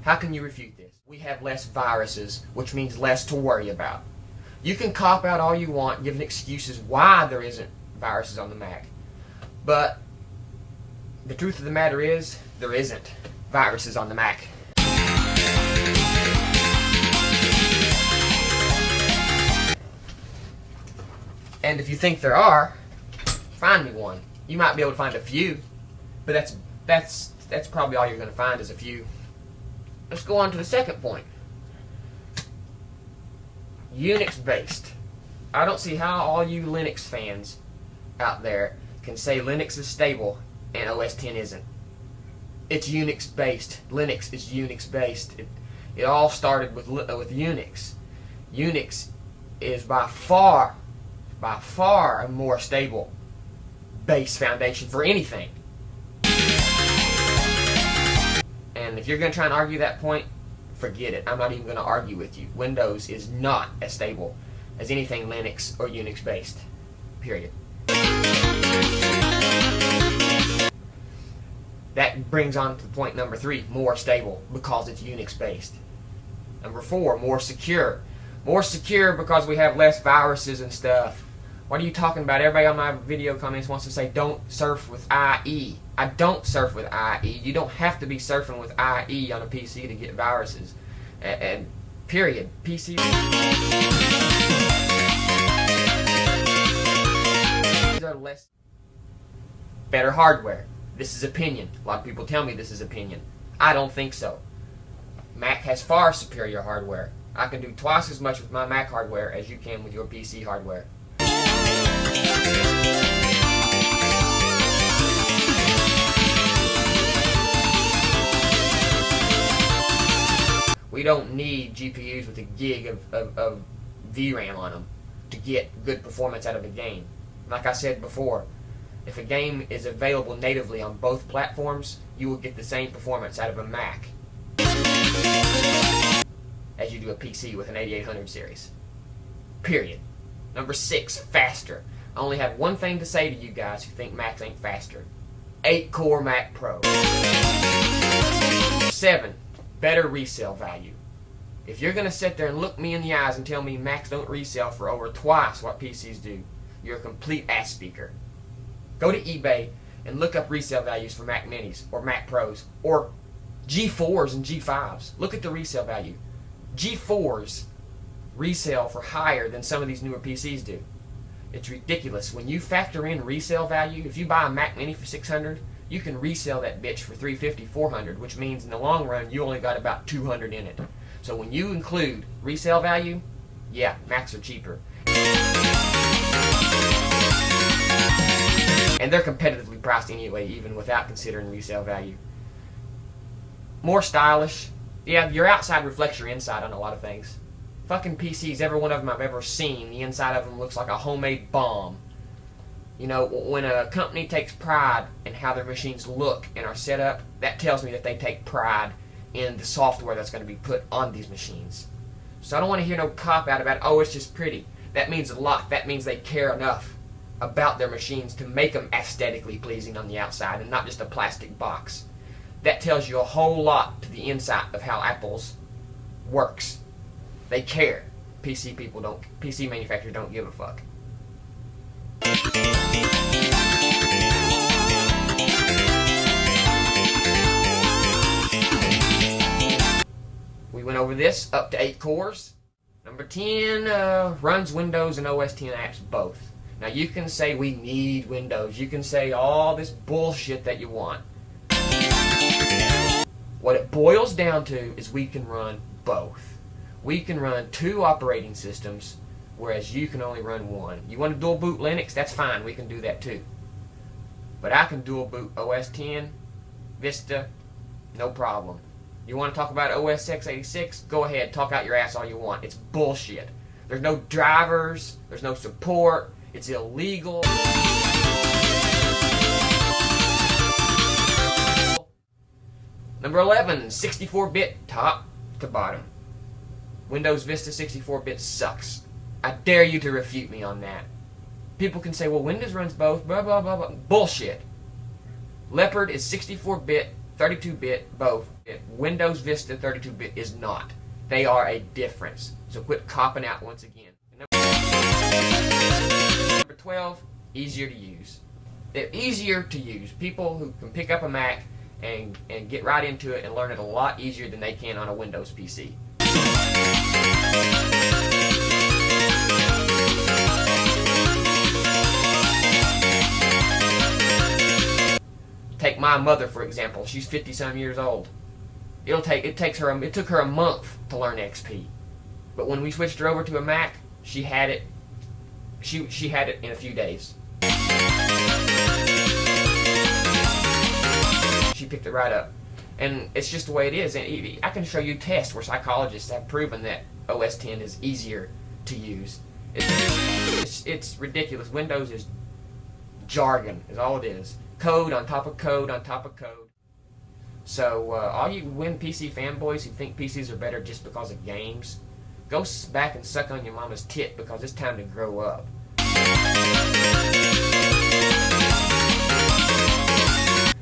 How can you refute this? We have less viruses, which means less to worry about. You can cop out all you want, giving excuses why there isn't viruses on the Mac. But the truth of the matter is, there isn't viruses on the Mac. And if you think there are, find me one. You might be able to find a few, but that's probably all you're going to find is a few. Let's go on to the second point. Unix based. I don't see how all you Linux fans out there can say Linux is stable and OS X isn't. It's Unix based. Linux is Unix based. It all started with Unix. Unix is by far a more stable base foundation for anything. And if you're going to try and argue that point, forget it. I'm not even going to argue with you. Windows is not as stable as anything Linux or Unix based. Period. That brings on to point number 3, more stable because it's Unix based. Number 4, more secure. More secure because we have less viruses and stuff. What are you talking about? Everybody on my video comments wants to say don't surf with IE. I don't surf with IE. You don't have to be surfing with IE on a PC to get viruses. And period. PC. These are less better hardware. This is opinion. A lot of people tell me this is opinion. I don't think so. Mac has far superior hardware. I can do twice as much with my Mac hardware as you can with your PC hardware. We don't need GPUs with a gig of VRAM on them to get good performance out of a game. Like I said before, if a game is available natively on both platforms, you will get the same performance out of a Mac as you do a PC with an 8800 series. Period. Number 6, faster. I only have one thing to say to you guys who think Macs ain't faster. 8-core Mac Pro. 7, better resale value. If you're going to sit there and look me in the eyes and tell me Macs don't resell for over twice what PCs do, you're a complete ass speaker. Go to eBay and look up resale values for Mac Minis or Mac Pros or G4s and G5s. Look at the resale value. G4s resell for higher than some of these newer PCs do. It's ridiculous. When you factor in resale value, if you buy a Mac Mini for $600, you can resell that bitch for $350, $400, which means in the long run you only got about $200 in it. So when you include resale value, yeah, Macs are cheaper. And they're competitively priced anyway, even without considering resale value. More stylish. Yeah, your outside reflects your inside on a lot of things. Fucking PCs, every one of them I've ever seen, the inside of them looks like a homemade bomb. You know, when a company takes pride in how their machines look and are set up, that tells me that they take pride in the software that's going to be put on these machines. So I don't want to hear no cop-out about, oh, it's just pretty. That means a lot. That means they care enough about their machines to make them aesthetically pleasing on the outside and not just a plastic box. That tells you a whole lot to the inside of how Apple's works. They care. PC manufacturers don't give a fuck. We went over this, up to 8 cores. Number 10 runs Windows and OS X apps both. Now you can say we need Windows. You can say all this bullshit that you want. What it boils down to is we can run both. We can run 2 operating systems, whereas you can only run 1. You want to dual boot Linux? That's fine. We can do that too. But I can dual boot OS X, Vista, no problem. You want to talk about OS x86? Go ahead. Talk out your ass all you want. It's bullshit. There's no drivers. There's no support. It's illegal. Number 11, 64-bit top to bottom. Windows Vista 64-bit sucks. I dare you to refute me on that. People can say, well, Windows runs both, blah, blah, blah, blah. Bullshit. Leopard is 64-bit 32-bit, both. Windows Vista 32-bit is not. They are a difference. So quit copping out once again. Number 12, easier to use. They're easier to use. People who can pick up a Mac and get right into it and learn it a lot easier than they can on a Windows PC. Take my mother for example. She's 50-some years old. It took her a month to learn XP, but when we switched her over to a Mac, she had it. She had it in a few days. She picked it right up, and it's just the way it is. And I can show you tests where psychologists have proven that OS X is easier to use. It's ridiculous. Windows is jargon, is all it is. Code on top of code on top of code. So all you PC fanboys who think PCs are better just because of games, go back and suck on your mama's tit, because it's time to grow up.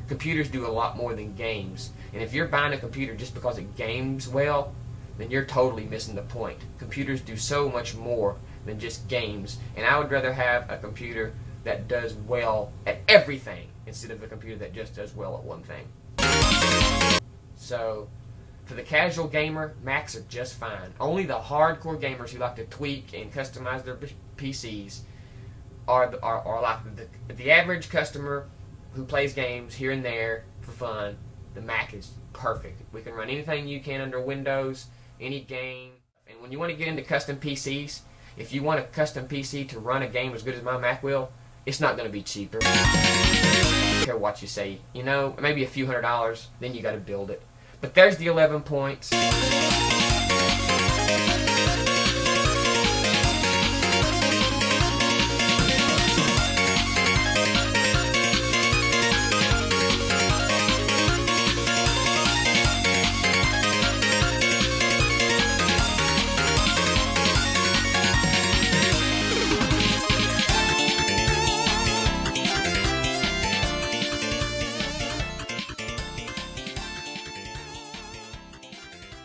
Computers do a lot more than games, and if you're buying a computer just because it games well, then you're totally missing the point. Computers do so much more than just games, and I would rather have a computer that does well at everything instead of a computer that just does well at one thing. So, for the casual gamer, Macs are just fine. Only the hardcore gamers who like to tweak and customize their PCs are like the average customer who plays games here and there for fun. The Mac is perfect. We can run anything you can under Windows, any game. And when you want to get into custom PCs, if you want a custom PC to run a game as good as my Mac will, it's not going to be cheaper. I don't care what you say. You know, maybe a few $100s, then you got to build it. But there's the 11 points.